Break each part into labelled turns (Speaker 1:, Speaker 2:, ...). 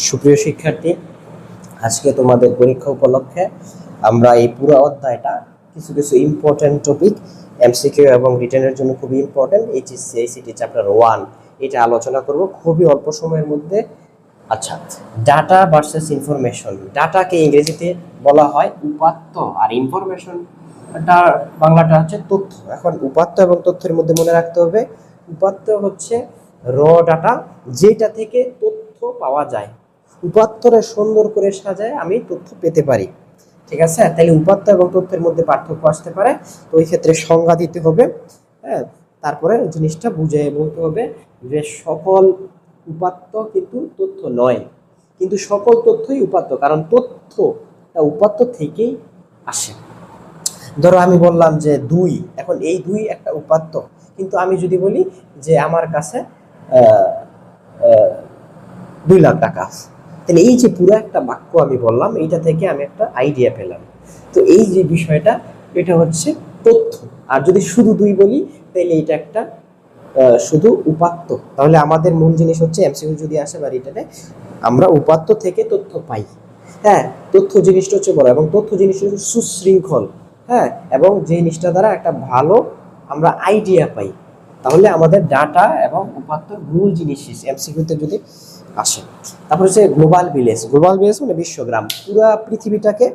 Speaker 1: সুপ্রিয় শিক্ষার্থী, আজকে তোমাদের পরীক্ষা উপলক্ষে আমরা এই পুরো অধ্যায়টা কিছু কিছু ইম্পর্টেন্ট টপিক এমসিকিউ এবং রিটেনের জন্য খুবই ইম্পর্টেন্ট এইচএসসি আইসিটি চ্যাপ্টার 1 এটা আলোচনা করব খুবই অল্প সময়ের মধ্যে। আচ্ছা, ডাটা ভার্সেস ইনফরমেশন। ডাটাকে ইংরেজিতে বলা হয় উপাত্ত, আর ইনফরমেশন বাংলাটা হচ্ছে তথ্য। এখন উপাত্ত এবং তথ্যের মধ্যে মনে রাখতে হবে, উপাত্ত হচ্ছে র ডাটা, যেটা থেকে তথ্য পাওয়া যায়। উপাত্তরে সুন্দর করে সাজায় আমি তথ্য পেতে পারি, ঠিক আছে? তাহলে উপাত্ত এবং তথ্যের মধ্যে পার্থক্য আসতে পারে, তো ওই ক্ষেত্রে সংজ্ঞা দিতে হবে। হ্যাঁ, তারপরে জিনিসটা বুঝিয়ে বলতে হবে যে সকল উপাত্ত কিন্তু তথ্য নয়, কিন্তু সকল তথ্যই উপাত্ত, কারণ তথ্যটা উপাত্ত থেকেই আসে। ধরো আমি বললাম যে 2, এখন এই 2 একটা উপাত্ত, কিন্তু আমি যদি বলি যে আমার কাছে 2 লাখ টাকা আছে, তাহলে এই যে পুরো একটা বাক্য আমি বললাম, এইটা থেকে আমি একটা আইডিয়া পেলাম। তো এই যে বিষয়টা, এটা হচ্ছে তথ্য। আর যদি শুধু 2 বলি, তাহলে এটা একটা শুধু উপাত্ত। তাহলে আমাদের মূল জিনিস হচ্ছে এমসিকিউ যদি আসে বা রিটেনে, আমরা উপাত্ত থেকে তথ্য পাই। হ্যাঁ, তথ্য জিনিসটা হচ্ছে বড়, এবং তথ্য জিনিসটা হচ্ছে সুশৃঙ্খল। হ্যাঁ, এবং যে জিনিসটা দ্বারা একটা ভালো আমরা আইডিয়া পাই। তাহলে আমাদের ডাটা এবং উপাত্তর মূল জিনিস এমসিকিউতে যদি আসে। তারপর হচ্ছে গ্লোবাল ভিলেজ। গ্লোবাল ভিলেজ মানে বিশ্বগ্রাম। পুরা পৃথিবীটাকে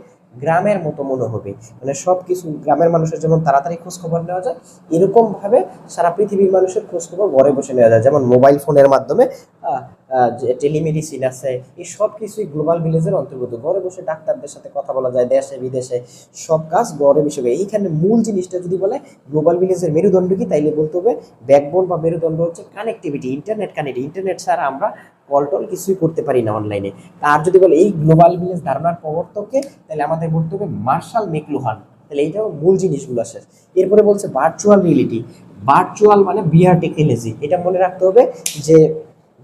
Speaker 1: গ্রামের মতো মনে হবে, মানে সবকিছু গ্রামের মানুষের যেমন তাড়াতাড়ি খোঁজ খবর নেওয়া যায়, এরকম ভাবে সারা পৃথিবীর মানুষের খোঁজ খবর ঘরে বসে নেওয়া যায়। যেমন মোবাইল ফোনের মাধ্যমে যে টেলিমেডিসিন আছে, এই সব কিছুই গ্লোবাল ভিলেজের অন্তর্গত। ঘরে বসে ডাক্তারদের সাথে কথা বলা যায়, দেশে বিদেশে সব কাজ ঘরে বসে। এইখানে মূল জিনিসটা যদি বলে গ্লোবাল ভিলেজের মেরুদণ্ড কি, তাইলে বলতে হবে ব্যাকবোন বা মেরুদণ্ড হচ্ছে কানেক্টিভিটি, ইন্টারনেট কানেক্ট। ইন্টারনেট ছাড়া আমরা কল টল কিছুই করতে পারি না অনলাইনে। আর যদি বলে এই গ্লোবাল ভিলেজ ধারণার প্রবর্তককে, তাহলে আমাদের বলতে হবে মার্শাল মেকলুহান। তাহলে এইটাও মূল জিনিসগুলো আসে। এরপরে বলছে ভার্চুয়াল রিয়েলিটি। ভার্চুয়াল মানে বিআর টেকনোলজি। এটা মনে রাখতে হবে যে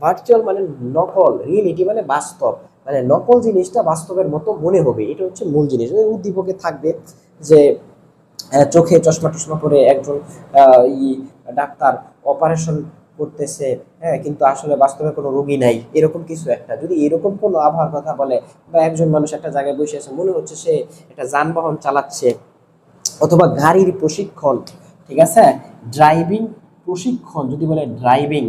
Speaker 1: ভার্চুয়াল মানে নকল, রিয়েলিটি মানে বাস্তব, মানে নকল জিনিসটা বাস্তবের মতো মনে হবে। এটা হচ্ছে মূল জিনিস। উদ্দীপকে থাকবে যে চোখে চশমা টশমা পরে একজন ডাক্তার অপারেশন করতেছে, হ্যাঁ, কিন্তু আসলে বাস্তবে কোনো রোগী নাই, এরকম কিছু একটা। যদি এরকম কোনো আবহাওয়ার কথা বলে, বা একজন মানুষ একটা জায়গায় বসে আছে, মনে হচ্ছে সে একটা যানবাহন চালাচ্ছে, অথবা গাড়ির প্রশিক্ষণ, ঠিক আছে, ড্রাইভিং প্রশিক্ষণ যদি বলে, ড্রাইভিং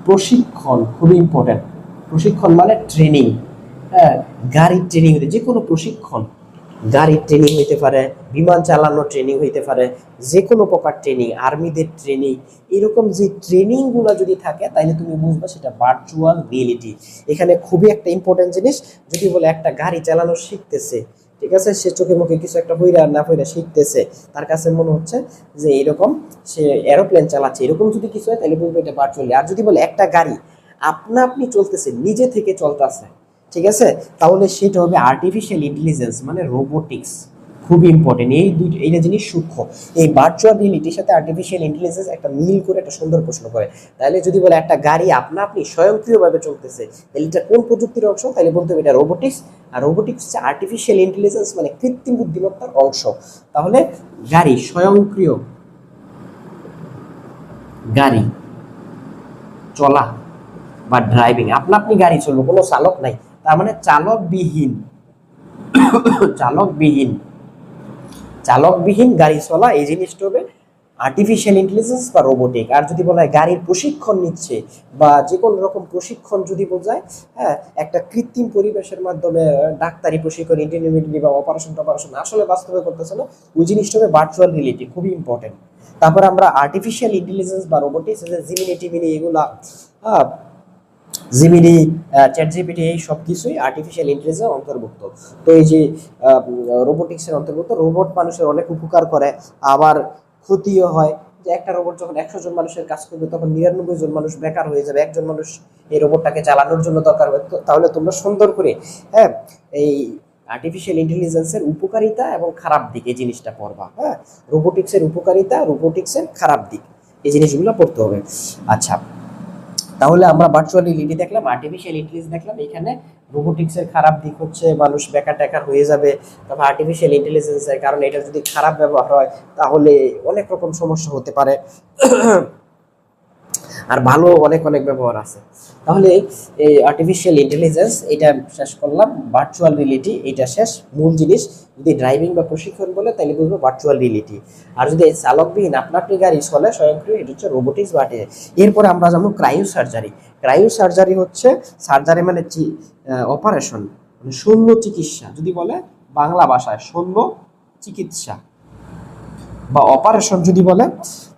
Speaker 1: প্রশিক্ষণ খুবই ইম্পর্টেন্ট। প্রশিক্ষণ মানে ট্রেনিং। হ্যাঁ, গাড়ির ট্রেনিং, যে কোনো প্রশিক্ষণ, গাড়ির ট্রেনিং হইতে পারে, বিমান চালানোর ট্রেনিং হইতে পারে, যে কোনো প্রকার ট্রেনিং, আর্মিদের ট্রেনিং, এরকম যে ট্রেনিংগুলো যদি থাকে, তাহলে তুমি বুঝবা সেটা ভার্চুয়াল রিয়েলিটি। এখানে খুবই একটা ইম্পর্টেন্ট জিনিস, যদি বলে একটা গাড়ি চালানো শিখতেছে, ঠিক আছে, সে চোখে মুখে কিছু একটা হইরা না হইরা শিখতেছে, তার কাছে মনে হচ্ছে যে এরকম সে এরোপ্লেন চালাচ্ছে, এরকম যদি কিছু হয়, তাহলে বলবো এটা ভার্চুয়ালি। আর যদি বলে একটা গাড়ি আপনা আপনি চলতেছে, নিজে থেকে চলতেছে, ঠিক আছে, তাহলে সেটা হবে আর্টিফিশিয়াল ইন্টেলিজেন্স মানে রোবোটিক্স। খুবই ইম্পর্টেন্ট এই দুইটা, এইটা জিনিস সূক্ষ্ম। এই ভার্চুয়াল রিয়েলিটির সাথে আর্টিফিশিয়াল ইন্টেলিজেন্স একটা মিল করে একটা সুন্দর প্রশ্ন করে। তাহলে যদি বলে একটা গাড়ি আপনা আপনি স্বয়ংক্রিয়ভাবে চলতেছে, তাহলে এটা কোন প্রযুক্তির অংশ? তাহলে বলতে হবে এটা রোবোটিক্স। আর রোবোটিক্স হচ্ছে আর্টিফিশিয়াল ইন্টেলিজেন্স মানে কৃত্রিম বুদ্ধিমত্তার অংশ। তাহলে গাড়ি স্বয়ংক্রিয়, গাড়ি চলা বা ড্রাইভিং, আপনা আপনি গাড়ি চলবে, কোনো চালক নাই, তার মানে চালকবিহীন, চালকবিহীন, চালকবিহীন গাড়ি চলা, এই জিনিসটা হবে আর্টিফিশিয়াল ইন্টেলিজেন্স বা রোবোটিক। আর যদি বলা হয় গাড়ির প্রশিক্ষণ নিচ্ছে, বা যে কোনো রকম প্রশিক্ষণ যদি বোঝায়, হ্যাঁ, একটা কৃত্রিম পরিবেশের মাধ্যমে ডাক্তারি প্রশিক্ষণ, ইন্টারমিডিয়েট বা অপারেশন আসলে বাস্তবে করতেছে না, ওই জিনিসটা হবে ভার্চুয়াল রিয়েলিটি। খুবই ইম্পর্টেন্ট। তারপর আমরা আর্টিফিশিয়াল ইন্টেলিজেন্স বা রোবোটিক্স, জিমিনি টিমিনি এগুলা, জিমিনি, চ্যাট জিপিটি, এই সব কিছুই আর্টিফিশিয়াল ইন্টেলিজেন্স অন্তর্ভুক্ত। তো এই যে রোবোটিক্সের অন্তর্ভুক্ত। রোবট মানুষের অনেক উপকার করে, আবার ক্ষতিও হয়। যে একটা রোবট যখন 100 জন মানুষের কাজ করবে, তখন 99 জন মানুষ বেকার হয়ে যাবে, একজন মানুষ এই রোবটটাকে চালানোর জন্য দরকার হবে। তাহলে তোমরা সুন্দর করে, হ্যাঁ, এই আর্টিফিশিয়াল ইন্টেলিজেন্সের উপকারিতা এবং খারাপ দিক এই জিনিসটা পড়বা। হ্যাঁ, রোবোটিক্সের উপকারিতা, রোবোটিক্সের খারাপ দিক, এই জিনিসগুলো পড়তে হবে। আচ্ছা, তাহলে আমরা ভার্চুয়াল রিয়েলিটি দেখলাম, আর্টিফিশিয়াল ইন্টেলিজেন্স দেখলাম। এখানে রোবোটিক্সের খারাপ দিক হচ্ছে মানুষ বেকার টেকার হয়ে যাবে। তারপর আর্টিফিশিয়াল ইন্টেলিজেন্সের কারণে এটা যদি খারাপ ব্যবহার হয়, তাহলে অনেক রকম সমস্যা হতে পারে। আর ভালো অনেক অনেক ব্যবহার আছে। তাহলে এই আর্টিফিশিয়াল ইন্টেলিজেন্স এটা শেষ করলাম, ভার্চুয়াল রিয়েলিটি এটা শেষ মূল জিনিস। যদি ড্রাইভিং বা প্রশিক্ষণ বলে তাহলে বুঝবো ভার্চুয়াল রিয়েলিটি। আর যদি চালকবিহীন আপনা আপনি গাড়ি চলে স্বয়ংক্রিয়, এটা হচ্ছে রোবোটিক্স বা এরপরে আমরা যাবো ক্রায়ো সার্জারি। ক্রায়ো সার্জারি হচ্ছে সার্জারি মানে অপারেশন, মানে শল্য চিকিৎসা। যদি বলে বাংলা ভাষায় শল্য চিকিৎসা বা অপারেশন যদি বলে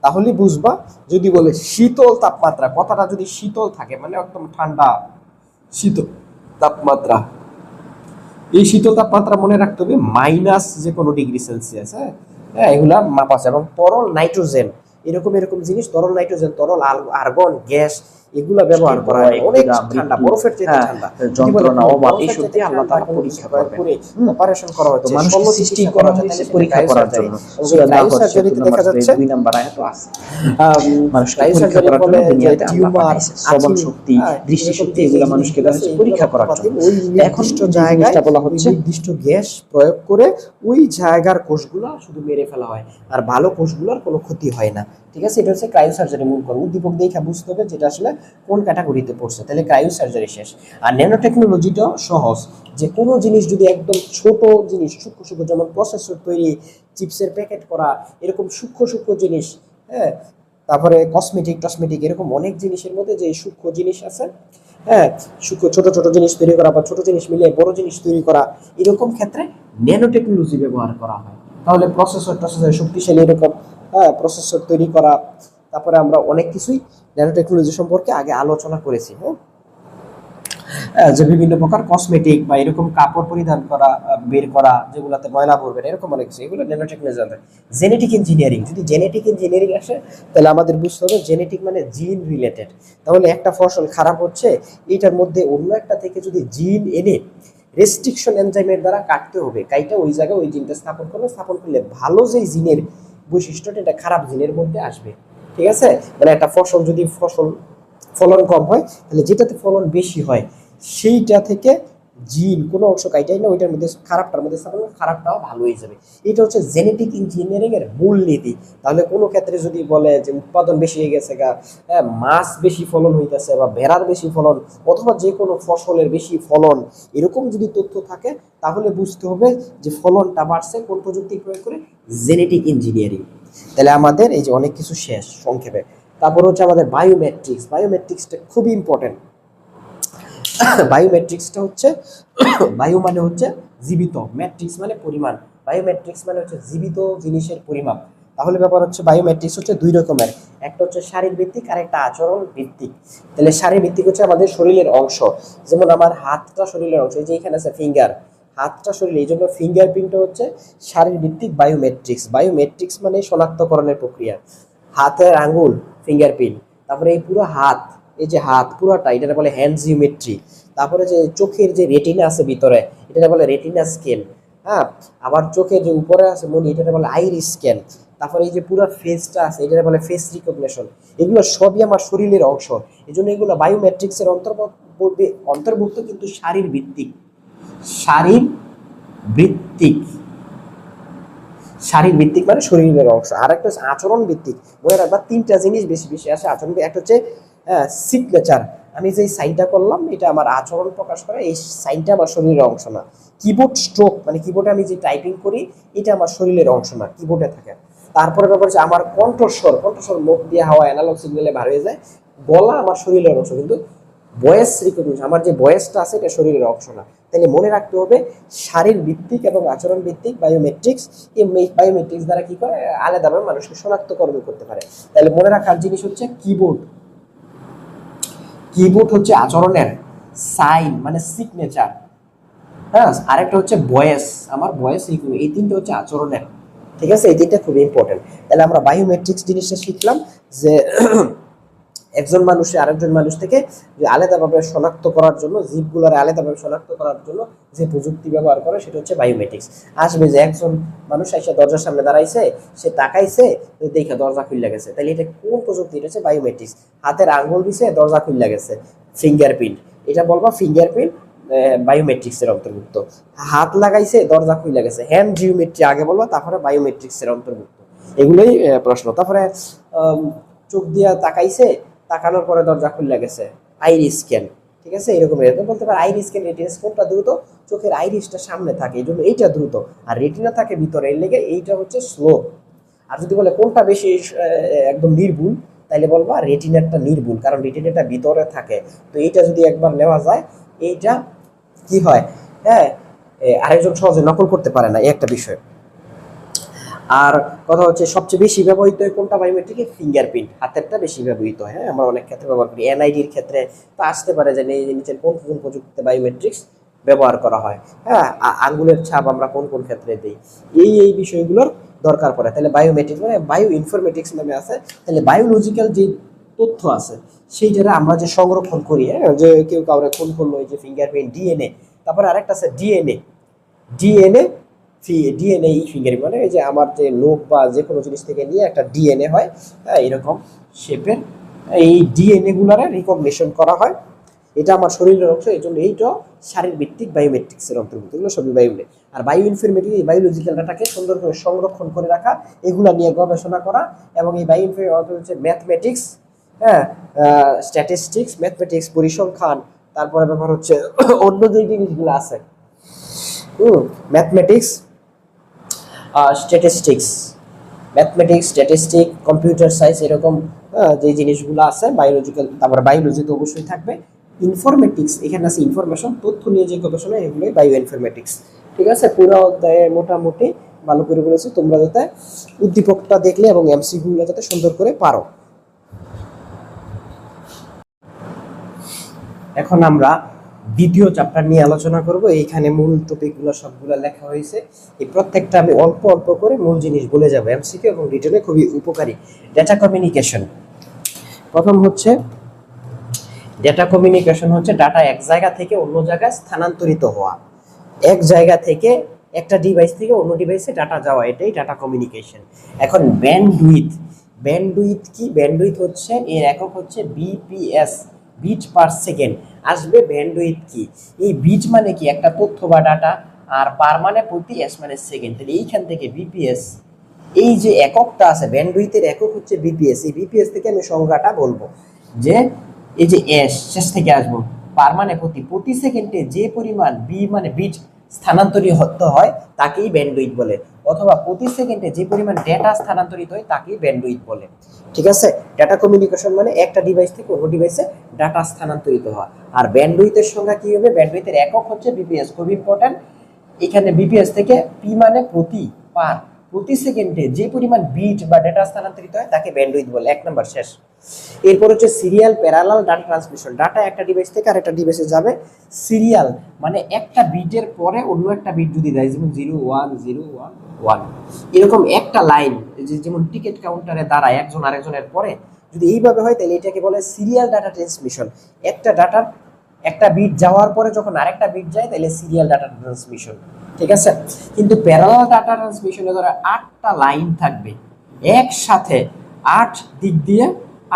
Speaker 1: তাহলে বুঝবা। যদি বলে শীতল তাপমাত্রা, কথাটা যদি শীতল থাকে মানে একদম ঠান্ডা শীতল তাপমাত্রা, এই শীতল তাপমাত্রা মনে রাখতে হবে মাইনাস যে কোনো ডিগ্রি সেলসিয়াস। হ্যাঁ হ্যাঁ, এগুলা মাপা আছে। এবং তরল নাইট্রোজেন, এরকম এরকম জিনিস, তরল নাইট্রোজেন, তরল আর্গন গ্যাস, এগুলা ব্যবহার করা হয়। অনেক ঠান্ডা, বরফের চেয়ে ঠান্ডা যন্ত্রণা অভাব এইসব দিয়ে আল্লাহ তাআলা পরীক্ষা করে অপারেশন করা হচ্ছে, মানুষকে সৃষ্টি করা হচ্ছে পরীক্ষা করার জন্য। ক্রায়ো সার্জারিতে দেখা যাচ্ছে 2 নাম্বার আয়াতও আছে, মানুষকে পরীক্ষা করার জন্য দুনিয়াতে টিউমার, শ্রবণ শক্তি, দৃষ্টি শক্তি, এগুলা মানুষকে দেওয়া হচ্ছে পরীক্ষা করার জন্য। এখন জায়গায় বলা হচ্ছে নির্দিষ্ট গ্যাস প্রয়োগ করে ওই জায়গার কোষগুলো শুধু মেরে ফেলা হয়, আর ভালো কোষগুলোর কোনো ক্ষতি হয় না। ঠিক আছে, এটা হচ্ছে ক্রায়ো সার্জারি মূল কথা। উদ্দীপক দেখে বুঝতে হবে যেটা আসলে কোন ক্যাটাগরিতে পড়ছে। তাহলে ক্রায়ো সার্জারি শেষ। আর ন্যানো টেকনোলজিটা সহজ, যে কোনো জিনিস যদি একদম ছোট জিনিস সূক্ষ্ম সূক্ষ্ম, যেমন প্রসেসর তৈরি, চিপসের প্যাকেট করা, এরকম সূক্ষ্ম সূক্ষ্ম জিনিস, হ্যাঁ, তারপরে কসমেটিক এরকম অনেক জিনিসের মধ্যে যে সূক্ষ্ম জিনিস আছে, হ্যাঁ, সূক্ষ্ম ছোট ছোট জিনিস তৈরি করা বা ছোট জিনিস মিলিয়ে বড় জিনিস তৈরি করা, এরকম ক্ষেত্রে ন্যানো টেকনোলজি ব্যবহার করা হয়। তাহলে প্রসেসর শক্তিশালী এরকম, হ্যাঁ, প্রসেসর তৈরি করা। তারপরে আমরা অনেক কিছুই ন্যানো টেকনোলজি সম্পর্কে আগে আলোচনা করেছি। হ্যাঁ, যে বিভিন্ন প্রকার কসমেটিক বা এরকম কাপড় পরিধান করা, বের করা, যেগুলোতে ময়লা পড়বে না, এরকম অনেক কিছু, এগুলো ন্যানো টেকনোলজি। জেনেটিক ইঞ্জিনিয়ারিং, যদি জেনেটিক ইঞ্জিনিয়ারিং আসে তাহলে আমাদের বুঝতে হবে জেনেটিক মানে জিন রিলেটেড। তাহলে একটা ফসল খারাপ হচ্ছে, এইটার মধ্যে অন্য একটা থেকে যদি জিন এনে রেস্ট্রিকশন এনজাইমের দ্বারা কাটতে হবে, কাইটা ওই জায়গায় ওই জিনটা স্থাপন করলে ভালো যেই জিনের বৈশিষ্ট্যটা এটা খারাপ জিনের মধ্যে আসবে। ঠিক আছে, মানে একটা ফসল যদি ফলন কম হয়, তাহলে যেটাতে ফলন বেশি হয় সেইটা থেকে জিন কোনো অংশ কাইটাই না ওইটার মধ্যে খারাপটার মধ্যে স্থাপন, খারাপটাও ভালো হয়ে যাবে। এটা হচ্ছে জেনেটিক ইঞ্জিনিয়ারিং এর মূল নীতি। তাহলে কোনো ক্ষেত্রে যদি বলে যে উৎপাদন বেশি হয়ে গেছে গা, মাছ বেশি ফলন হইতেছে বা ভেড়ার বেশি ফলন অথবা যে কোনো ফসলের বেশি ফলন, এরকম যদি তথ্য থাকে তাহলে বুঝতে হবে যে ফলনটা বাড়ছে কোন প্রযুক্তি প্রয়োগ করে, জেনেটিক ইঞ্জিনিয়ারিং। তাহলে আমাদের এই যে অনেক কিছু শেষ সংক্ষেপে। তারপর হচ্ছে আমাদের বায়োমেট্রিক্সটা খুবই ইম্পর্টেন্ট। বায়োমেট্রিক্সটা হচ্ছে বায়ু মানে হচ্ছে জীবিত, ম্যাট্রিক্স মানে পরিমাণ, বায়োমেট্রিক্স মানে হচ্ছে জীবিত জিনিসের পরিমাপ। তাহলে ব্যাপার হচ্ছে বায়োমেট্রিক্স হচ্ছে দুই রকমের, একটা হচ্ছে শারীরভিত্তিক আর একটা আচরণ ভিত্তিক। তাহলে শারীরভিত্তিক হচ্ছে আমাদের শরীরের অংশ, যেমন আমার হাতটা শরীরের অংশ, এই যে এখানে আছে ফিঙ্গার, হাতটা শরীরে, এই জন্য ফিঙ্গারপ্রিন্টটা হচ্ছে শারীরভিত্তিক বায়োমেট্রিক্স মানে শনাক্তকরণের প্রক্রিয়া। হাতের আঙ্গুল ফিঙ্গারপ্রিন্ট, তারপরে এই পুরো হাত, এই যে হাত পুরোটা, এটা বলে হ্যান্ড জিওমেট্রি। তারপরে যে চোখের যে রেটিনা আছে ভিতরে, এটা বলে রেটিনা স্ক্যান। হ্যাঁ, আবার চোখের যে উপরে আছে মনি, এটা বলে আইরিস স্ক্যান। তারপরে এই যে পুরো ফেসটা আছে, এটা বলে ফেস রিকগনিশন। এগুলো সবই আমার শরীরের অংশ, এই জন্য এগুলো বায়োমেট্রিক্সের অন্তর্ভুক্ত, কিন্তু শারীরভিত্তিক। শারীরভিত্তিক মানে শরীরের অংশ। আর একটা হচ্ছে আচরণ ভিত্তিক। মনে রাখবা তিনটা জিনিস বেশি বেশি আসে আচরণ। একটা হচ্ছে সিগনেচার, আমি যে সাইনটা করলাম এটা আমার আচরণ প্রকাশ করে, এই সাইনটা আমার শরীরের অংশ না। কিবোর্ড স্ট্রোক মানে কিবোর্ডে আমি যে টাইপিং করি এটা আমার শরীরের অংশ না, কিবোর্ডে থাকে। তারপরে ব্যাপার হচ্ছে আমার কণ্ঠস্বর মুখ দিয়ে হাওয়া অ্যানালগ সিগন্যালে বার হয়ে যায়, গলা আমার শরীরের অংশ, কিন্তু ভয়েস রিকগনিশন আমার যে ভয়েসটা আছে এটা শরীরের অংশ না। তাহলে মনে রাখতে হবে শারীর ভিত্তিক এবং আচরণ ভিত্তিক বায়োমেট্রিক্স। এই বায়োমেট্রিক্স দ্বারা কি করে আলাদাভাবে মানুষকে শনাক্তকরণ করতে পারে। তাহলে মনে রাখার জিনিস হচ্ছে কিবোর্ড হচ্ছে আচরণের, সাইন মানে সিগনেচার, হ্যাঁ, আরেকটা হচ্ছে ভয়েস, আমার ভয়েস, এই তিনটা হচ্ছে আচরণের। ঠিক আছে, এই তিনটা খুব ইম্পর্টেন্ট। তাহলে আমরা বায়োমেট্রিক্স জিনিসটা শিখলাম যে একজন মানুষের আরেকজন মানুষ থেকে আলাদাভাবে শনাক্ত করার জন্য, জীবগুলোর আলাদাভাবে শনাক্ত করার জন্য যে প্রযুক্তি ব্যবহার করে সেটা হচ্ছে বায়োমেট্রিক্স। আসবে যে একজন মানুষ এসে দরজার সামনে দাঁড়াইছে, সে তাকাইছে, দেখে দরজা খুলে গেছে, তাহলে এটা কোন প্রযুক্তি? এটা হচ্ছে বায়োমেট্রিক্স। হাতের আঙ্গুল দিছে, দরজা খুলে গেছে, ফিঙ্গারপ্রিন্ট, এটা বলবা ফিঙ্গারপ্রিন্ট বায়োমেট্রিক্স এর অন্তর্ভুক্ত। হাত লাগাইছে, দরজা খুলে গেছে, হ্যান্ড জিওমেট্রি আগে বলবা, তারপরে বায়োমেট্রিক্স এর অন্তর্ভুক্ত। এগুলোই প্রশ্ন। তারপরে চোখ দিয়া তাকাইছে, তাকানোর পরে দরজা খুলে গেছে, আইরিস স্ক্যান। ঠিক আছে, এরকম এরকম বলতে পারে আইরিস স্ক্যান রেটিনা কোনটা দ্রুত, চোখের আইরিসটা সামনে থাকে এই জন্য এইটা দ্রুত, আর রেটিনা থাকে ভিতরে এর লেগে এইটা হচ্ছে স্লো। আর যদি বলে কোনটা বেশি একদম নির্ভুল, তাইলে বলবা রেটিনারটা নির্ভুল, কারণ রেটিনাটা ভিতরে থাকে। তো এইটা যদি একবার নেওয়া যায়, এইটা কি হয়, হ্যাঁ, আরেকজন সহজে নকল করতে পারে না, এই একটা বিষয়। আর কথা হচ্ছে সবচেয়ে বেশি ব্যবহৃত হয় কোনটা বায়োমেট্রিকে, ফিঙ্গারপ্রিন্ট, হাতেরটা বেশি ব্যবহৃত হয়। হ্যাঁ, আমরা অনেক ক্ষেত্রে ব্যবহার করি, এনআইডির ক্ষেত্রে তো আসতে পারে যে নিচের কোন কোন প্রযুক্তিতে বায়োমেট্রিক্স ব্যবহার করা হয়। হ্যাঁ, আঙ্গুলের ছাপ আমরা কোন কোন ক্ষেত্রে দিই, এই বিষয়গুলোর দরকার পড়ে। তাহলে বায়োমেট্রিক্স মানে বায়ো ইনফরমেটিক্স নামে আছে। তাহলে বায়োলজিক্যাল যে তথ্য আছে সেইটা আমরা যে সংরক্ষণ করি, হ্যাঁ, যে কেউ কাউরে খুন করলো, এই যে ফিঙ্গারপ্রিন্ট, ডিএনএ, তারপরে আরেকটা আছে ডিএনএ, ডিএনএ ডিএনএ ফিঙ্গারিং মানে এই যে আমার যে লোক বা যে কোনো জিনিস থেকে নিয়ে একটা ডিএনএ হয়, হ্যাঁ, এরকম শেপের, এই ডিএনএ গুলারে রিকগনিশন করা হয়। এটা আমার শরীরের অংশ, এই জন্য এইটা শারীরভিত্তিক বায়োমেট্রিক্সের অন্তর্ভুক্ত, এগুলো সবই বায়োমেট্রিক। আর বায়ো ইনফরমেটিক এই বায়োলজিক্যাল ডাটাকে সুন্দর করে সংরক্ষণ করে রাখা, এগুলা নিয়ে গবেষণা করা। এবং এই বায়ো ইনফরমেটিক হচ্ছে ম্যাথমেটিক্স, হ্যাঁ, স্ট্যাটিস্টিক্স, ম্যাথমেটিক্স পরিসংখ্যান, তারপরে ব্যাপার হচ্ছে অন্য যে জিনিসগুলো আছে, ম্যাথমেটিক্স, স্ট্যাটিস্টিক্স, কম্পিউটার সায়েন্স, এরকম যে জিনিসগুলো আছে বায়োলজিক্যাল। তারপরে বায়োলজি তো অবশ্যই থাকবে। ইনফরমেটিক্স, এখানে আছে ইনফরমেশন, তথ্য নিয়ে যে গবেষণা, এগুলোই বায়ো ইনফরমেটিক্স। ঠিক আছে, পুরো অধ্যায়ে মোটামুটি ভালো করে বলেছি, তোমরা যাতে উদ্দীপকটা দেখলে এবং এমসিকিউগুলো যাতে সুন্দর করে পারো। এখন আমরা দ্বিতীয় চ্যাপ্টার নিয়ে আলোচনা করব। এইখানে মূল টপিকগুলো সবগুলো লেখা হয়েছে, এই প্রত্যেকটা আমি অল্প অল্প করে মূল জিনিস বলে যাব, এমসিকিউ এবং রিটেনে খুবই উপকারী। ডেটা কমিউনিকেশন, প্রথম হচ্ছে ডেটা কমিউনিকেশন হচ্ছে ডাটা এক জায়গা থেকে অন্য জায়গায় স্থানান্তরিত হওয়া, এক জায়গা থেকে একটা ডিভাইস থেকে অন্য ডিভাইসে ডাটা যাওয়া, এটাই ডাটা কমিউনিকেশন। এখন ব্যান্ডউইথ কি, ব্যান্ডউইথ হচ্ছে এর একক হচ্ছে বিপিএস, বিট পার সেকেন্ড। আসবে ব্যান্ডউইথ কি, এই বিট মানে কি একটা তথ্য বা ডাটা, আর পার মানে প্রতি, এস মানে সেকেন্ড। তাহলে এইখান থেকে বিপিএস, এই যে এককটা আছে ব্যান্ডউইথের একক হচ্ছে বিপিএস। এই বিপিএস থেকে আমি সংজ্ঞাটা বলবো যে এই যে এস শেষ থেকে আসবো, পার মানে প্রতি, প্রতি সেকেন্ডে যে পরিমাণ বি মানে বিট স্থানান্তরিত হয় তাকেই ব্যান্ডউইথ বলে, অথবা প্রতি সেকেন্ডে যে পরিমাণ ডেটা স্থানান্তরিত হয় তাকেই ব্যান্ডউইথ বলে। ঠিক আছে, ডাটা কমিউনিকেশন মানে একটা ডিভাইস থেকে অন্য ডিভাইসে ডাটা স্থানান্তরিত হওয়া। আর ব্যান্ডউইথের সংজ্ঞা কি হবে, ব্যান্ডউইথের একক হচ্ছে বিপিএস, খুব ইম্পর্টেন্ট। এখানে বিপিএস থেকে পি মানে প্রতি, পার, প্রতি সেকেন্ডে যে পরিমাণ বিট বা ডেটা স্থানান্তরিত হয় তাকে ব্যান্ডউইথ বলে, এক নাম্বার শেষ। এরপর হচ্ছে serial parallel data transmission, data একটা ডিভাইস থেকে আরেকটা ডিভাইসে যাবে। সিরিয়াল মানে একটা বিটের পরে অন্য একটা বিট যদি দেয়, যেমন 0 1 0 1 1, এরকম একটা লাইন, যেমন টিকিট কাউন্টারে দাঁড়ায় একজন আরেকজনের পরে, যদি এইভাবে হয় তাহলে এটাকে বলে সিরিয়াল ডাটা ট্রান্সমিশন। একটা ডাটার একটা বিট যাওয়ার পরে যখন আরেকটা বিট যায় তাহলে সিরিয়াল ডাটা ট্রান্সমিশন। ঠিক আছে, কিন্তু প্যারালাল ডাটা ট্রান্সমিশনে ধরো 8টা লাইন থাকবে, একসাথে 8 দিক দিয়ে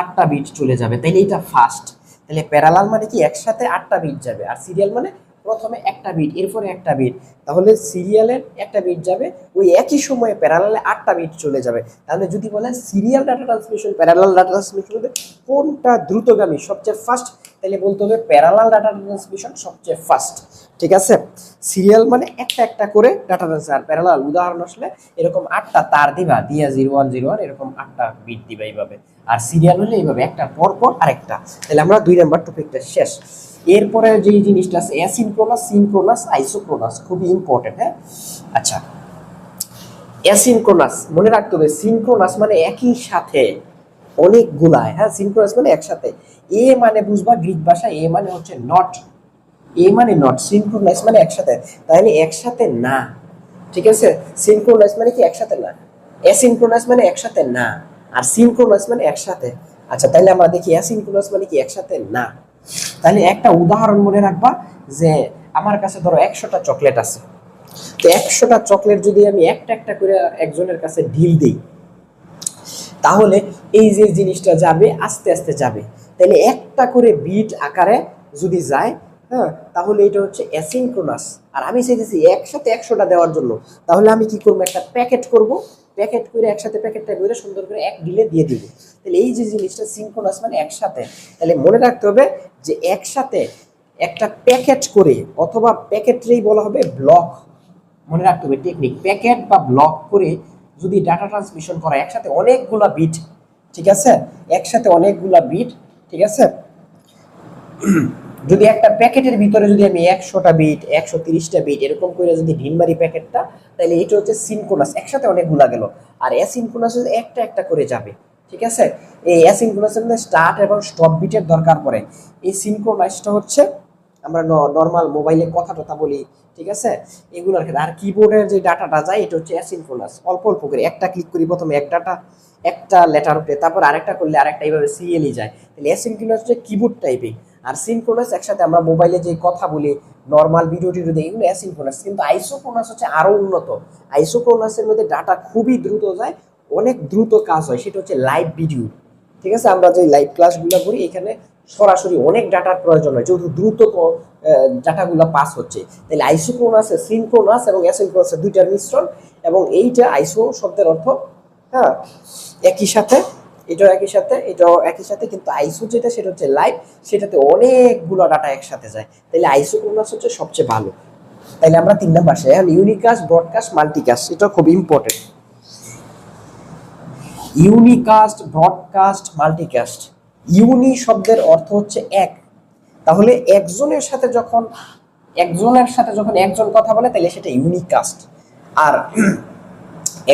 Speaker 1: 8টা বিট চলে যাবে, তাইলে এটা ফাস্ট। তাহলে প্যারালাল মানে কি একসাথে 8টা বিট যাবে, আর সিরিয়াল মানে প্রথমে একটা বিট এরপরে একটা বিট। তাহলে সিরিয়ালের একটা বিট যাবে, ওই একই সময়ে প্যারালালে 8টা বিট চলে যাবে। তাহলে যদি বলেন serial data transmission, parallel data transmission কোনটা দ্রুতগামী সবচেয়ে ফাস্ট, তাহলে বলতে হবে প্যারালাল ডাটা ট্রান্সমিশন সবচেয়ে ফাস্ট। ঠিক আছে, সিরিয়াল মানে একটা একটা করে ডাটা ট্রান্সফার, আর প্যারালাল উদাহরণ আসলে এরকম 8টা তার দিবা, দিয়া 0 1 0 1 এরকম 8টা বিট দিবা এইভাবে। আর সিরিয়াল হলে এইভাবে একটা পর পর আরেকটা। তাহলে আমরা 2 নাম্বার টপিকটা শেষ। এরপরে যে জিনিসটা আছে অ্যাসিনক্রোনাস, সিনক্রোনাস, আইসোক্রোনাস, খুবই ইম্পর্টেন্ট। হ্যাঁ, আচ্ছা, অ্যাসিনক্রোনাস মনে রাখতে হবে, সিনক্রোনাস মানে একই সাথে অনেকগুলা, হ্যাঁ, সিনক্রোনাস মানে একসাথে। এ মানে বুঝবা গ্রিক ভাষা, এ মানে হচ্ছে নট, এ মানে নট, সিনক্রোনাস মানে একসাথে, তাহলে একসাথে না। ঠিক আছে, সিনক্রোনাস মানে কি একসাথে না, অ্যাসিনক্রোনাস মানে একসাথে না, আর সিনক্রোনাস মানে একসাথে। আচ্ছা, তাহলে আমরা দেখি অ্যাসিনক্রোনাস মানে কি একসাথে না। তাহলে একটা উদাহরণ মনে রাখবা, যে আমার কাছে ধরো 100টা চকলেট আছে, তো 100টা চকলেট যদি আমি একটা একটা করে একজনের কাছে ঢিল দিই, তাহলে এই যে জিনিসটা যাবে আস্তে আস্তে যাবে। তাহলে একটা করে বিট আকারে যদি যায়, হ্যাঁ, তাহলে এটা হচ্ছে অ্যাসিনক্রোনাস। আর আমি চাইতেছি একসাথে 100টা দেওয়ার জন্য, তাহলে আমি কি করবো, একটা প্যাকেট করব, প্যাকেট করে একসাথে প্যাকেটটা করে সুন্দর করে এক ঢিলে দিয়ে দিব। তাহলে এই যে জিনিসটা সিনক্রোনাস মানে একসাথে, তাহলে মনে রাখতে হবে যে একসাথে একটা প্যাকেট করে অথবা প্যাকেটরেই বলা হবে ব্লক, মনে রাখতে হবে টেকনিক, প্যাকেট বা ব্লক করে যদি ডাটা ট্রান্সমিশন করা একসাথে অনেকগুলা বিট, ঠিক আছে, একসাথে অনেকগুলা বিট, ঠিক আছে, যদি একটা প্যাকেটের ভিতরে যদি আমি 100টা বিট 130টা বিট এরকম করে যদি ঢিল মারি প্যাকেটটা, তাহলে এটা হচ্ছে সিনক্রোনাস, একসাথে অনেকগুলা গেল। আর অ্যাসিনক্রোনাস একটা একটা করে যাবে, ঠিক আছে। এই অ্যাসিনক্রোনাসের মধ্যে স্টার্ট এবং স্টপ বিটের দরকার পড়ে। এই সিনক্রোনাসটা হচ্ছে আমরা নর্মাল মোবাইলে কথা টথা বলি, ঠিক আছে, এগুলোর ক্ষেত্রে। আর কিবোর্ডের যে ডাটাটা যায় এটা হচ্ছে অ্যাসিনক্রোনাস, অল্প অল্প করে একটা ক্লিক করি প্রথমে এক ডাটা একটা লেটার উঠে, তারপর আরেকটা করলে আরেকটা, এইভাবে সিরিয়ালি যায়। তাহলে অ্যাসিনক্রোনাস হচ্ছে কিবোর্ড টাইপিং, আর সিনক্রোনাস একসাথে আমরা মোবাইলে যে কথা বলি নর্মাল ভিডিও টিডিও দেখি এগুলো অ্যাসিনক্রোনাস। কিন্তু আইসোক্রোনাস হচ্ছে আরো উন্নত। আইসোক্রোনাসের মধ্যে ডাটা খুবই দ্রুত যায়, অনেক দ্রুত কাজ হয়, সেটা হচ্ছে লাইভ ভিডিও, ঠিক আছে। আমরা যে লাইভ ক্লাসগুলো করি এখানে সরাসরি অনেক ডাটার প্রয়োজন হয়, যেহেতু দ্রুত ডাটাগুলো পাস হচ্ছে। তাহলে আইসোক্রোনাস, সিনক্রোনাস এবং অ্যাসিনক্রোনাস দুইটার মিশ্রণ, এবং এইটা আইসো শব্দের অর্থ, হ্যাঁ, একই সাথে, এটাও একই সাথে, এটাও একই সাথে, কিন্তু আইসো যেটা সেটা হচ্ছে লাইভ, সেটাতে অনেকগুলো ডাটা একসাথে যায়। তাহলে আইসোক্রোনাস হচ্ছে সবচেয়ে ভালো। তাইলে আমরা 3 নাম্বার আসে, এখন ইউনিকাস্ট, ব্রডকাস্ট, মাল্টিকাস্ট, এটা খুব important. Unicast, broadcast, multicast. Uni শব্দের অর্থ হচ্ছে এক, তাহলে একজনের সাথে যখন একজন কথা বলে তাহলে সেটা ইউনিকাস্ট। আর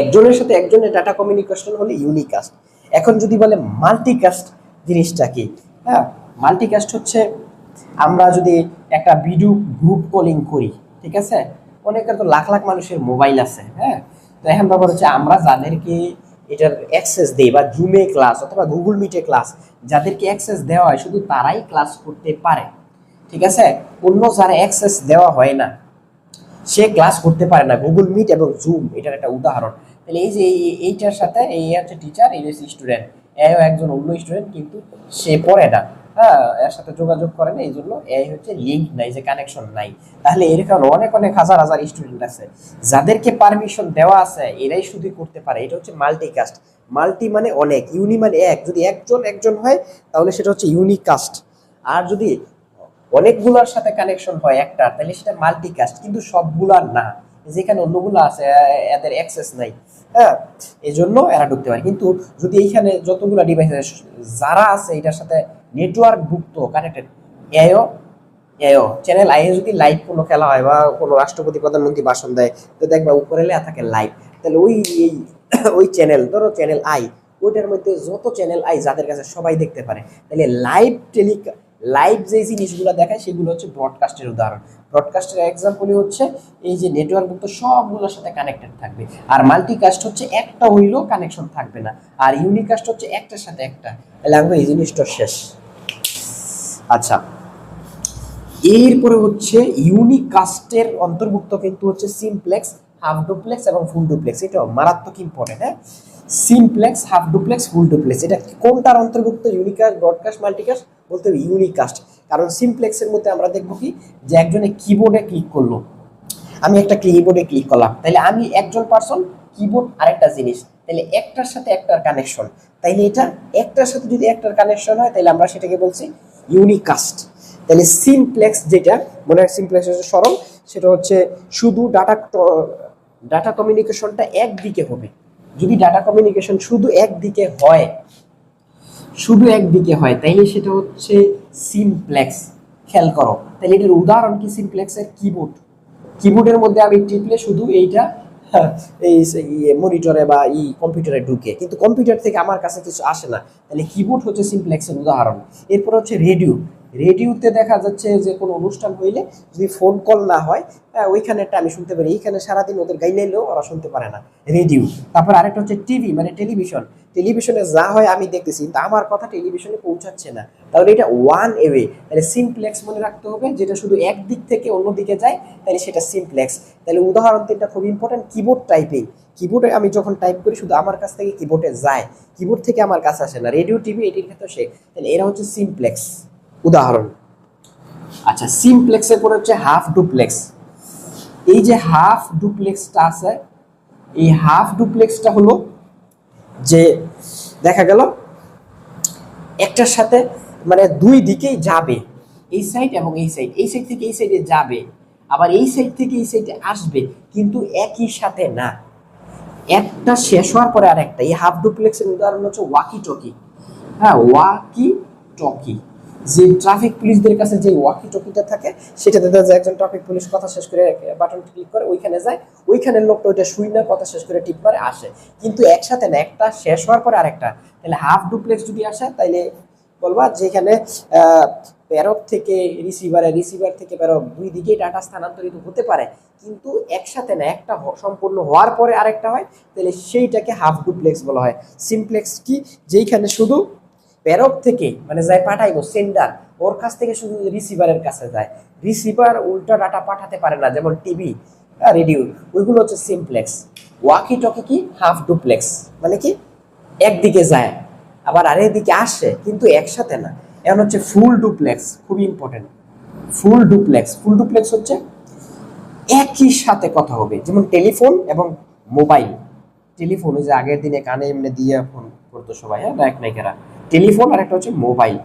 Speaker 1: একজনের সাথে একজনের ডাটা কমিউনিকেশন হলে ইউনিকাস্ট। এখন যদি বলে মাল্টিকাস্ট জিনিসটা কি, হ্যাঁ, মাল্টিকাস্ট হচ্ছে আমরা যদি একটা ভিডিও গ্রুপ কলিং করি, ঠিক আছে, অনেকের তো লাখ লাখ মানুষের মোবাইল আছে, হ্যাঁ, তো এখন ব্যাপার হচ্ছে আমরা যাদেরকে এটার অ্যাক্সেস দেই বা জুমে ক্লাস অথবা গুগল মিটে ক্লাস যাদেরকে অ্যাক্সেস দেওয়া হয় শুধু তারাই ক্লাস করতে পারে, ঠিক আছে, অন্য যারা অ্যাক্সেস দেওয়া হয় না সে ক্লাস করতে পারে না। গুগল মিট এবং জুম এটার একটা উদাহরণ। তাহলে এই যে এইটার সাথে এই হচ্ছে টিচার, এই হচ্ছে স্টুডেন্ট, এও একজন অন্য স্টুডেন্ট কিন্তু সে পড়ে না, হ্যাঁ, এর সাথে যোগাযোগ করে না, এই জন্য এই হচ্ছে লিঙ্ক নাই, যে কানেকশন নাই। তাহলে এরকম অনেক অনেক হাজার হাজার স্টুডেন্ট আছে যাদেরকে পারমিশন দেওয়া আছে, এরাই শুধু করতে পারে। এটা হচ্ছে মাল্টিকাস্ট। মাল্টি মানে অনেক, ইউনি মানে এক, যদি একজন হয় তাহলে সেটা হচ্ছে ইউনিকাস্ট। আর যদি অনেকগুলোর সাথে কানেকশন হয় একটা, তাহলে সেটা মাল্টিকাস্ট, কিন্তু সবগুলার না, যেখানে অন্যগুলো আছে এদের অ্যাক্সেস নাই, হ্যাঁ, এই জন্য এরা ঢুকতে পারে। কিন্তু যদি এইখানে যতগুলো ডিভাইস যারা আছে এটার সাথে নেটওয়ার্ক ভুক্ত কানেক্টেড, এও এও চ্যানেল আই যদি লাইভ কোনো খেলা হয় বা কোনো রাষ্ট্রপতি প্রধানমন্ত্রী ভাষণ দেয়, তো দেখবা উপরে লেখা থাকে লাইভ, তাহলে ওই চ্যানেল, ধরো চ্যানেল আই, ওইটার মধ্যে যত চ্যানেল আই যাদের কাছে সবাই দেখতে পারে, তাহলে লাইভ যে জিনিসগুলো দেখায় সেগুলো হচ্ছে ব্রডকাস্টের উদাহরণ। ব্রডকাস্টের এক্সাম্পলই হচ্ছে এই যে নেটওয়ার্কযুক্ত সবগুলোর সাথে কানেক্টেড থাকবে। আর মাল্টিকাস্ট হচ্ছে একটা হইলেও কানেকশন থাকবে না। আর ইউনিকাস্ট হচ্ছে একটার সাথে একটা। তাহলে আমরা এই জিনিসটা শেষ। আচ্ছা, এরপরে হচ্ছে ইউনিকাস্টের অন্তর্ভুক্ত কিন্তু হচ্ছে সিমপ্লেক্স, হাফ ডুপ্লেক্স এবং ফুল ডুপ্লেক্স। এটা মারাত্মক ইম্পর্টেন্ট, হ্যাঁ, simplex, half duplex, full duplex, এটা কোনটার অন্তর্ভুক্ত? ইউনিকাস্ট, ব্রডকাস্ট, মাল্টিকাস্ট বলতে হবে ইউনিকাস্ট। কারণ সিমপ্লেক্সের মধ্যে আমরা দেখবো কি, যে একজনে কিবোর্ডে ক্লিক করলো, আমি একটা কিবোর্ডে ক্লিক করলাম, তাহলে আমি একজন পার্সন, কিবোর্ড আরেকটা জিনিস, তাহলে একটার সাথে একটার কানেকশন, তাইলে এটা একটার সাথে যদি একটার কানেকশন হয় তাহলে আমরা সেটাকে বলছি ইউনিকাস্ট। তাহলে সিমপ্লেক্স যেটা, মনে হয় সিমপ্লেক্স হচ্ছে সরল, সেটা হচ্ছে শুধু ডাটা কমিউনিকেশনটা একদিকে হবে। যদি ডাটা কমিউনিকেশন শুধু একদিকে হয় তাইলে সেটা হচ্ছে সিমপ্লেক্স। খেয়াল করো, তাহলে এটার উদাহরণ কি? সিমপ্লেক্সের কিবোর্ডের মধ্যে আমি টিপলে শুধু এইটা এই মনিটরে বা কম্পিউটারে ঢুকে, কিন্তু কম্পিউটার থেকে আমার কাছে কিছু আসে না, তাহলে কিবোর্ড হচ্ছে সিমপ্লেক্সের উদাহরণ। এরপর হচ্ছে রেডিওতে দেখা যাচ্ছে যে কোনো অনুষ্ঠান হইলে যদি ফোন কল না হয়, ওইখানে একটা আমি শুনতে পারি, এইখানে সারাদিন ওদের গাইলেও ওরা শুনতে পারে না, রেডিও। তারপর আরেকটা হচ্ছে টিভি, মানে টেলিভিশনে যা হয় আমি দেখতেছি কিন্তু আমার কথা টেলিভিশনে পৌঁছাচ্ছে না, তাহলে এটা ওয়ান এওয়ে। তাহলে সিমপ্লেক্স মনে রাখতে হবে, যেটা শুধু এক দিক থেকে অন্য দিকে যায়, তাহলে সেটা সিমপ্লেক্স। তাহলে উদাহরণ তিনটা খুব ইম্পর্টেন্ট। কিবোর্ড টাইপিং, কিবোর্ডে আমি যখন টাইপ করি শুধু আমার কাছ থেকে কিবোর্ডে যায়, কিবোর্ড থেকে আমার কাছে আসে না। রেডিও, টিভি এটির ক্ষেত্রে সে, তাহলে এরা হচ্ছে সিমপ্লেক্স উদাহরণ। আচ্ছা, সিমপ্লেক্সের পরে হচ্ছে হাফ ডুপ্লেক্স। এই যে হাফ ডুপ্লেক্সটা আছে, এই হাফ ডুপ্লেক্সটা হলো যে দেখা গেল একটার সাথে মানে দুই দিকেই যাবে, এই সাইড এবং এই সাইড, এই সাইড থেকে এই সাইডে যাবে, আবার এই সাইড থেকে এই সাইডে আসবে, কিন্তু একই সাথে না, একটা শেষ হওয়ার পরে আর একটা। এই হাফ ডুপ্লেক্সের উদাহরণ হচ্ছে ওয়াকি টকি। হ্যাঁ, ওয়াকি টকি, যে ট্রাফিক পুলিশদের কাছে যে ওয়াকি টকিটা থাকে, সেটাতে দেখা যায় একজন ট্রাফিক পুলিশ কথা শেষ করে বাটন ক্লিক করে ওইখানে যায়, ওইখানের লোকটা ওইটা শুই না, কথা শেষ করে টিপ মারে আসে, কিন্তু একসাথে না, একটা শেষ হওয়ার পরে আরেকটা। তাহলে হাফ ডুপ্লেক্স যদি আসে তাইলে বলবা যেখানে প্যারক থেকে রিসিভারে, রিসিভার থেকে প্যারক, দুই দিকেই ডাটা স্থানান্তরিত হতে পারে, কিন্তু একসাথে না, একটা সম্পূর্ণ হওয়ার পরে আরেকটা হয়, তাহলে সেইটাকে হাফ ডুপ্লেক্স বলা হয়। সিমপ্লেক্স কি, যেইখানে শুধু প্যারক থেকে মানে যাই পাঠাইবো সেন্ডার, ওর কাছ থেকে শুধু রিসিভারের কাছে যায়, রিসিভার উল্টা ডাটা পাঠাতে পারে না, যেমন টিভি, রেডিও, ওইগুলো হচ্ছে সিমপ্লেক্স। ওয়াকি টকি কি, হাফ ডুপ্লেক্স, মানে কি একদিকে যায় আবার আরেক দিকে আসে, কিন্তু একসাথে না। এখন হচ্ছে ফুল ডুপ্লেক্স, খুবই important. Full duplex, full duplex হচ্ছে একই সাথে কথা হবে, যেমন টেলিফোন এবং মোবাইল। টেলিফোন ওই যে আগের দিনে কানে এমনি দিয়ে ফোন করতো সবাই, হ্যাঁ, নায়ক নায়িকারা, টেলিফোন, আর একটা হচ্ছে মোবাইল।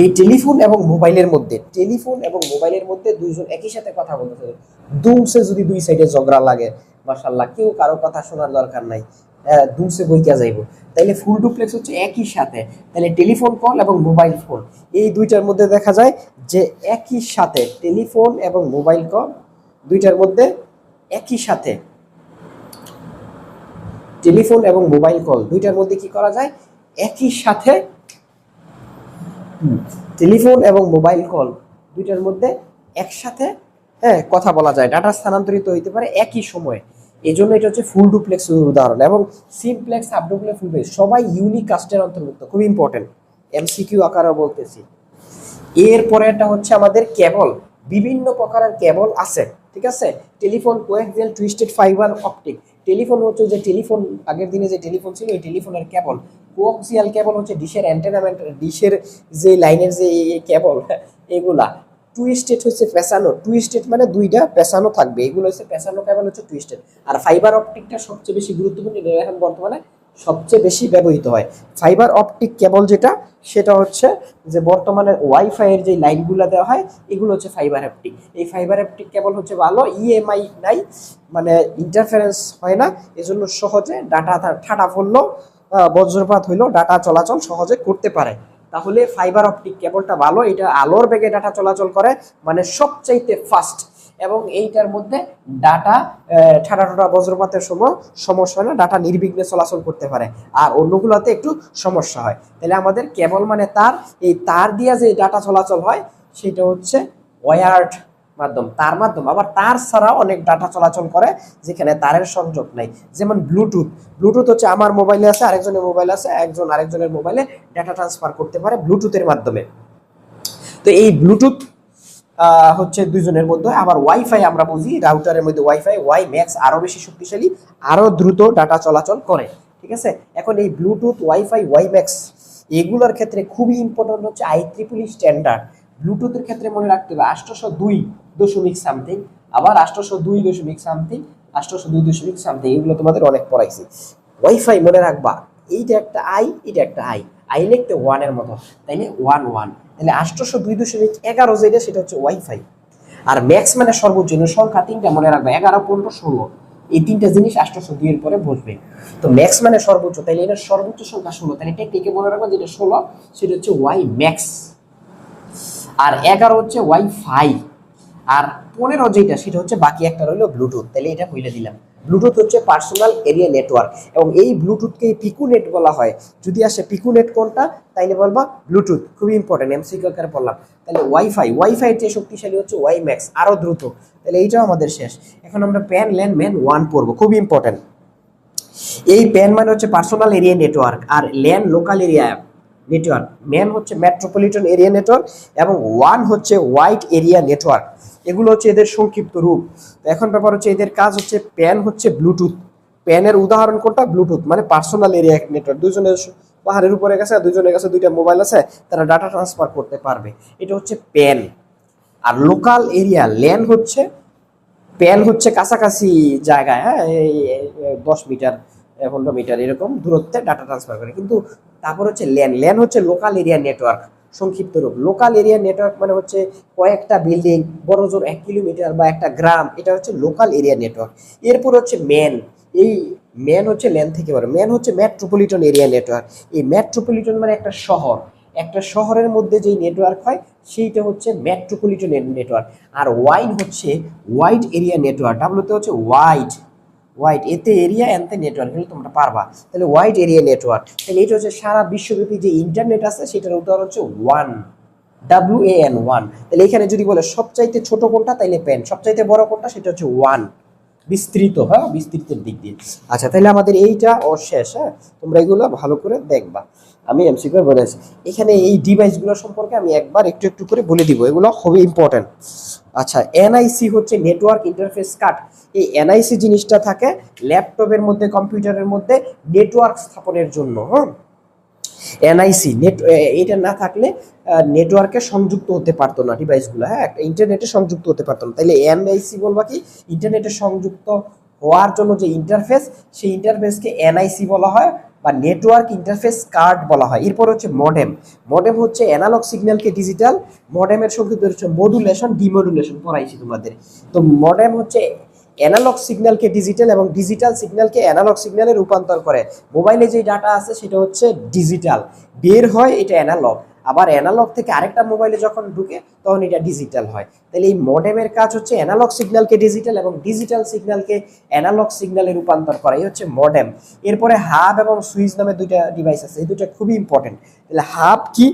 Speaker 1: এই টেলিফোন এবং মোবাইলের মধ্যে, টেলিফোন এবং মোবাইলের মধ্যে দুইজন একই সাথে কথা বলতে, দুমসে যদি দুই সাইডে ঝগড়া লাগে, মাশাআল্লাহ, কেউ কারো কথা শোনার দরকার নাই, দুমসে বইকা যাইব, তাইলে ফুল ডুপ্লেক্স হচ্ছে একই সাথে। তাহলে টেলিফোন কল এবং মোবাইল ফোন, এই দুইটার মধ্যে দেখা যায় যে একই সাথে টেলিফোন এবং মোবাইল কল দুইটার মধ্যে একই সাথে, টেলিফোন এবং মোবাইল কল দুইটার মধ্যে কি করা যায়, একই সাথে, টেলিফোন এবং মোবাইল কল দুইটার মধ্যে একসাথে, হ্যাঁ, কথা বলা যায়, ডাটা স্থানান্তরিত হইতে পারে একই সময়ে। এই জন্য এটা হচ্ছে ফুল ডুপ্লেক্স উদাহরণ। এবং simplex, half duplex, full duplex সবাই ইউনিক কাস্টের অন্তর্ভুক্ত, খুব ইম্পর্টেন্ট, এমসিকিউ আকারে বলতেছি। এরপরে এটা হচ্ছে আমাদের কেবল, বিভিন্ন প্রকারের কেবল আছে, ঠিক আছে। Telephone, coaxial, twisted fibre optic. Telephone হচ্ছে যে টেলিফোন, আগের দিনে যে টেলিফোন ছিল ওই টেলিফোনের কেবল। কোয়াক্সিয়াল কেবল হচ্ছে ডিশের অ্যান্টেনা, ডিশের যে লাইনের যে কেবল এগুলা। টুইস্টেড হচ্ছে পেছানো, টুইস্টেড মানে দুইটা পেছানো থাকবে, এগুলো হচ্ছে পেছানো কেবল, হচ্ছে টুইস্টেড। আর ফাইবার অপটিকটা সবচেয়ে বেশি গুরুত্বপূর্ণ, এটা এখন বর্তমানে সবচেয়ে বেশি ব্যবহৃত হয়। ফাইবার অপটিক কেবল যেটা, সেটা হচ্ছে যে বর্তমানে ওয়াইফাই এর যে লাইনগুলো দেওয়া হয়, এগুলো হচ্ছে ফাইবার অপটিক। এই ফাইবার অপটিক কেবল হচ্ছে ভালো, ইএমআই নাই, মানে ইন্টারফারেন্স হয় না, এজন্য সহজে ডাটা ঠাটা পড়লো, বজ্রপাত হইলো, ডাটা চলাচল সহজে করতে পারে। তাহলে ফাইবার অপটিক কেবলটা ভালো, এটা আলোর বেগে ডাটা চলাচল করে, মানে সবচাইতে ফাস্ট, এবং এইটার মধ্যে ডাটা ঠাডা ঠাডা বজ্রপাতের সময় সমস্যা হয় না, ডাটা নির্বিঘ্নে চলাচল করতে পারে। আর অন্যগুলোতে একটু সমস্যা হয়। তাহলে আমাদের কেবল মানে তার, এই তার দিয়ে যে ডাটা চলাচল হয় সেটা হচ্ছে ওয়্যার্ড মাধ্যম, তার মাধ্যম। আবার তার ছাড়াও অনেক ডাটা চলাচল করে যেখানে তারের সংযোগ নাই, যেমন ব্লুটুথ। ব্লুটুথ হচ্ছে আমার মোবাইলে আছে, আরেকজনের মোবাইল আছে, একজন আরেকজনের মোবাইলে ডাটা ট্রান্সফার করতে পারে ব্লুটুথের মাধ্যমে। তো এই ব্লুটুথ হচ্ছে দুইজনের মধ্যে। আবার ওয়াইফাই আমরা বুঝি, রাউটারের মধ্যে ওয়াইফাই, ওয়াই ম্যাক্স আরো বেশি শক্তিশালী, আরো দ্রুত ডাটা চলাচল করে, ঠিক আছে। এখন এই ব্লুটুথ, ওয়াইফাই, ওয়াই ম্যাক্স এগুলোর ক্ষেত্রে খুবই ইম্পর্টেন্ট হচ্ছে IEEE স্ট্যান্ডার্ড। ব্লুটুথের ক্ষেত্রে মনে রাখতে হবে 802.সামথিং, আবার 802.সামথিং, 802.সামথিং, এগুলো তোমাদের অনেক পড়াইছি। ওয়াইফাই মনে রাখবা, এইটা একটা আই, এটা একটা আই, আই লিখতে ওয়ানের মতো, তাইলে 1 তাহলে 802.11 যেটা, সেটা হচ্ছে ওয়াইফাই। আর ম্যাক্স মানে সর্বোচ্চ, সংখ্যা তিনটা মনে রাখবে, 11, 15, 16, এই তিনটা জিনিস 802 এর পরে বসবে। তো ম্যাক্স মানে সর্বোচ্চ, তাইলে এটার সর্বোচ্চ সংখ্যা 16, তাহলে টেকনিকে মনে রাখবা যেটা 16 সেটা হচ্ছে ওয়াই ম্যাক্স, আর 11 হচ্ছে ওয়াইফাই, আর 15 যেটা সেটা হচ্ছে বাকি একটা রইলো ব্লুটুথ। তাহলে এটা বলে দিলাম, ব্লুটুথ হচ্ছে পার্সোনাল এরিয়া নেটওয়ার্ক, এবং এই ব্লুটুথকে পিকুনেট বলা হয়। যদি আসে পিকুনেট কোনটা, তাইলে বলবা ব্লুটুথ, খুবই ইম্পর্টেন্ট, এমসিকিউ আকারে পড়লাম। তাহলে ওয়াইফাই, ওয়াইফাই যে শক্তিশালী হচ্ছে ওয়াই ম্যাক্স, আরো দ্রুত। তাহলে এইটাও আমাদের শেষ। এখন আমরা প্যান, ল্যান, ম্যান 1 পড়বো, খুবই ইম্পর্টেন্ট। এই প্যান মানে হচ্ছে পার্সোনাল এরিয়া নেটওয়ার্ক, আর LAN local area network, MAN হচ্ছে মেট্রোপলিটন এরিয়া নেটওয়ার্ক, এবং ওয়ান হচ্ছে ওয়াইড এরিয়া নেটওয়ার্ক। এগুলো হচ্ছে এদের সংক্ষিপ্ত রূপ। তো এখন ব্যাপার হচ্ছে এদের কাজ হচ্ছে, প্যান হচ্ছে ব্লুটুথ, প্যানের উদাহরণ কোনটা, ব্লুটুথ, মানে পার্সোনাল এরিয়া নেটওয়ার্ক। দুজনের পাহাড়ের উপরে গেছে, দুজনের কাছে দুইটা মোবাইল আছে, তারা ডাটা ট্রান্সফার করতে পারবে, এটা হচ্ছে প্যান। আর লোকাল এরিয়া ল্যান হচ্ছে, প্যান হচ্ছে কাছাকাছি জায়গায়, হ্যাঁ, এই 10 মিটার ভোল্টমিটার এরকম দূরত্বে ডাটা ট্রান্সফার করে। কিন্তু তারপর হচ্ছে ল্যান। ল্যান হচ্ছে লোকাল এরিয়া নেটওয়ার্ক, সংক্ষিপ্ত রূপ। লোকাল এরিয়া নেটওয়ার্ক মানে হচ্ছে কয়েকটা বিল্ডিং, বড় জোর 1 কিলোমিটার বা একটা গ্রাম, এটা হচ্ছে লোকাল এরিয়া নেটওয়ার্ক। এরপর হচ্ছে ম্যান। এই ম্যান হচ্ছে ল্যান থেকে বড়। ম্যান হচ্ছে মেট্রোপলিটন এরিয়া নেটওয়ার্ক। এই মেট্রোপলিটন মানে একটা শহর, একটা শহরের মধ্যে যেই নেটওয়ার্ক হয় সেইটা হচ্ছে মেট্রোপলিটন নেটওয়ার্ক। আর ওয়াইড হচ্ছে ওয়াইড এরিয়া নেটওয়ার্ক। ডাব্লুতে হচ্ছে ওয়াইড, ওয়াইড এতে এরিয়া এনতে নেটওয়ার্ক, এগুলো তোমরা পারবা। তাহলে ওয়াইড এরিয়া নেটওয়ার্ক, তাহলে এটা হচ্ছে সারা বিশ্বব্যাপী যে ইন্টারনেট আছে সেটার উদাহরণ হচ্ছে ওয়ান, WAN ওয়ান। তাহলে এখানে যদি বলে সবচাইতে ছোট কোনটা, তাইলে পেন। সবচাইতে বড় কোনটা, সেটা হচ্ছে ওয়ান। বিস্তৃত, হ্যাঁ, বিস্তৃতের দিক দিয়ে। আচ্ছা, তাহলে আমাদের এইটা শেষ। হ্যাঁ, তোমরা এগুলো ভালো করে দেখবা। আমি এমসিকিউ বলেছি এখানে এই ডিভাইসগুলো সম্পর্কে আমি একবার একটু একটু করে বলে দিব, এগুলো খুবই ইম্পর্টেন্ট। আচ্ছা, এনআইসি হচ্ছে নেটওয়ার্ক ইন্টারফেস কার্ড। এই এনআইসি জিনিসটা থাকে ল্যাপটপের মধ্যে, কম্পিউটারের মধ্যে নেটওয়ার্ক স্থাপনের জন্য। হ্যাঁ, এনআইসি নেট, এটা না থাকলে নেটওয়ার্কে সংযুক্ত হতে পারতো না ডিভাইসগুলো। হ্যাঁ, একটা ইন্টারনেটে সংযুক্ত হতে পারতো না। তাইলে এনআইসি বলবা কি, ইন্টারনেটে সংযুক্ত হওয়ার জন্য যে ইন্টারফেস, সেই ইন্টারফেসকে এনআইসি বলা হয় বা নেটওয়ার্ক ইন্টারফেস কার্ড বলা হয়। এরপর হচ্ছে মডেম। মডেম হচ্ছে অ্যানালগ সিগন্যালকে ডিজিটাল, মডেমের সংক্ষিপ্ত হচ্ছে মডুলেশন, ডিমডুলেশন পড়াইছি তোমাদের। তো মডেম হচ্ছে অ্যানালগ সিগন্যালকে ডিজিটাল এবং ডিজিটাল সিগন্যালকে অ্যানালগ সিগন্যালে রূপান্তর করে। মোবাইলে যে ডাটা আছে সেটা হচ্ছে ডিজিটাল, বের হয় এটা অ্যানালগ, আবার অ্যানালগ থেকে আরেকটা মোবাইলে যখন ঢুকে তখন এটা ডিজিটাল হয়। তাহলে এই মডেমের কাজ হচ্ছে অ্যানালগ সিগন্যালকে ডিজিটাল এবং ডিজিটাল সিগন্যালকে অ্যানালগ সিগন্যালে রূপান্তর করা, এই হচ্ছে মডেম। এরপরে হাব এবং সুইচ নামে দুইটা ডিভাইস আছে, এই দুটো খুবই ইম্পর্টেন্ট। তাহলে হাব কি?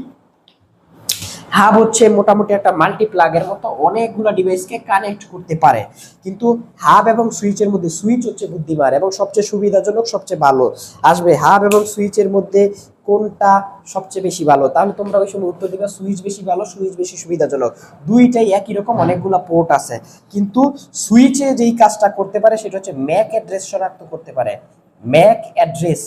Speaker 1: হাব হচ্ছে মোটামুটি একটা মাল্টিপ্লাগের মতো অনেকগুলো ডিভাইসকে কানেক্ট করতে পারে। কিন্তু হাব এবং সুইচের মধ্যে সুইচ হচ্ছে বুদ্ধিমান এবং সবচেয়ে সুবিধাজনক, সবচেয়ে ভালো। আসবে হাব এবং সুইচের মধ্যে কোনটা সবচেয়ে বেশি ভালো, তাহলে তোমরা ওই সময় উত্তর দিবা সুইচ বেশি ভালো, সুইচ বেশি সুবিধাজনক। দুইটাই একই রকম, অনেকগুলো পোর্ট আছে। কিন্তু সুইচে যেই কাজটা করতে পারে সেটা হচ্ছে ম্যাক অ্যাড্রেস শনাক্ত করতে পারে। ম্যাক অ্যাড্রেস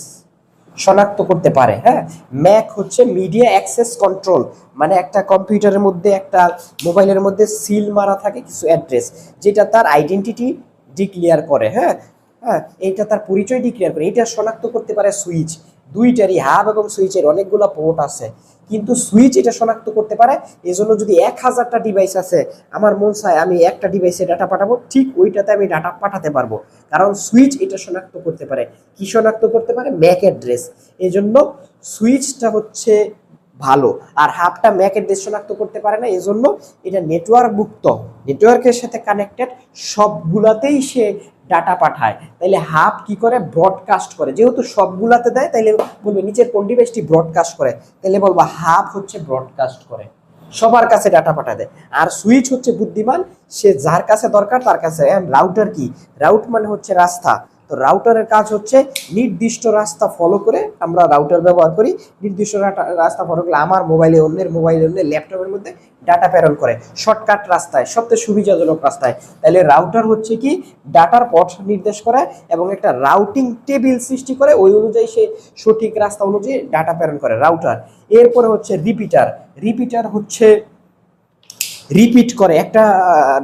Speaker 1: শনাক্ত করতে পারে। হ্যাঁ, ম্যাক হচ্ছে মিডিয়া অ্যাক্সেস কন্ট্রোল, মানে একটা কম্পিউটারের মধ্যে, একটা মোবাইলের মধ্যে সিল মারা থাকে কিছু অ্যাড্রেস, যেটা তার আইডেন্টিটি ডিক্লিয়ার করে। হ্যাঁ, হ্যাঁ, এইটা তার পরিচয় ডিক্লিয়ার করে, এটা শনাক্ত করতে পারে সুইচ। দুইটারই, হাব এবং সুইচের অনেকগুলো পোর্ট আছে, কিন্তু সুইচ এটা শনাক্ত করতে পারে। এই জন্য যদি 1000টা ডিভাইস আছে, আমার মন চায় আমি একটা ডিভাইসে ডাটা পাঠাবো, ঠিক ওইটাতে আমি ডাটা পাঠাতে পারবো, কারণ সুইচ এটা শনাক্ত করতে পারে। কি শনাক্ত করতে পারে? Mac address. এই জন্য সুইচটা হচ্ছে ভালো, আর হাবটা ম্যাক অ্যাড্রেস শনাক্ত করতে পারে না, এই জন্য এটা নেটওয়ার্ক মুক্ত, নেটওয়ার্কের সাথে কানেক্টেড, সবগুলাতেই সে ডাটা পাঠায়। তাইলে হাব কি করে? ব্রডকাস্ট করে। যেহেতু সবগুলাতে দেয়, তাইলে বলবে নিচের কোন ডিভাইসটি ব্রডকাস্ট করে, তাইলে বলবো হাব হচ্ছে ব্রডকাস্ট করে, সবার কাছে ডাটা পাঠা দেয়। আর সুইচ হচ্ছে বুদ্ধিমান, সে যার কাছে দরকার তার কাছে। রাউটার কি? রাউট মানে হচ্ছে রাস্তা। তো রাউটারের কাজ হচ্ছে নির্দিষ্ট রাস্তা ফলো করে, আমরা রাউটার ব্যবহার করি, নির্দিষ্ট রাস্তা ফলো করে আমার মোবাইলে, অন্যের মোবাইলে, অন্যের ল্যাপটপের মধ্যে ডাটা প্রেরণ করে শর্টকাট রাস্তায়, সবচেয়ে সুবিধাজনক রাস্তায়। তাহলে রাউটার হচ্ছে কি? ডাটার পথ নির্দেশ করে এবং একটা রাউটিং টেবিল সৃষ্টি করে, ওই অনুযায়ী সে সঠিক রাস্তা অনুযায়ী ডাটা প্রেরণ করে, রাউটার। এরপরে হচ্ছে রিপিটার। রিপিটার হচ্ছে রিপিট করে একটা